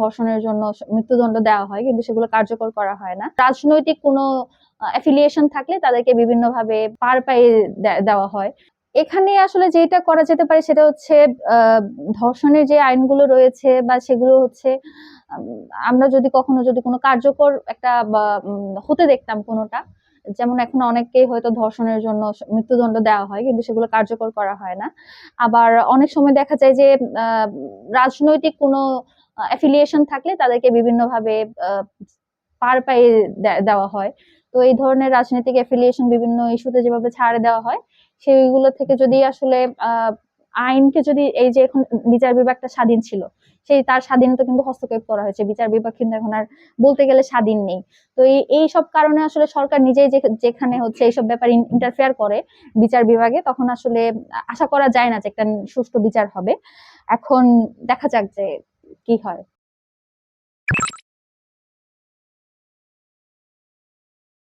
ধর্ষণের জন্য মৃত্যুদণ্ড দেওয়া হয়, কিন্তু সেগুলো কার্যকর করা হয় না। রাজনৈতিক কোনো অ্যাফিলিয়েশন থাকলে তাদেরকে বিভিন্নভাবে পার পাইয়ে দেওয়া হয়। এখানে আসলে যেটা করা যেতে পারে সেটা হচ্ছে ধর্ষণের যে আইনগুলো রয়েছে বা সেগুলো হচ্ছে আমরা যদি কখনো কোনো কার্যকর একটা হতে দেখতাম কোনোটা, যেমন এখন অনেককেই হয়তো ধর্ষণের জন্য মৃত্যুদণ্ড দেওয়া হয়, কিন্তু সেগুলো কার্যকর করা হয় না। আবার অনেক সময় দেখা যায় যে রাজনৈতিক কোনো অ্যাফিলিয়েশন থাকলে তাদেরকে বিভিন্নভাবে পার পাইয়ে দেওয়া হয়। তো এই ধরনের রাজনৈতিক অ্যাফিলিয়েশন বিভিন্ন ইস্যুতে যেভাবে ছাড় দেওয়া হয়, সেইগুলো থেকে যদি আসলে আইনকে যদি এই যে এখন বিচার বিভাগটা স্বাধীন ছিল, সেই তার স্বাধীনতা কিন্তু হস্তক্ষেপ করা হয়েছে। বিচার বিভাগ কিন্তু এখন আর বলতে গেলে স্বাধীন নেই। তো এই সব কারণে আসলে সরকার নিজেই যেখানে হচ্ছে এইসব ব্যাপারে ইন্টারফেয়ার করে বিচার বিভাগে, তখন আসলে আশা করা যায় না যে একটা সুষ্ঠু বিচার হবে। এখন দেখা যাক যে কি হয়।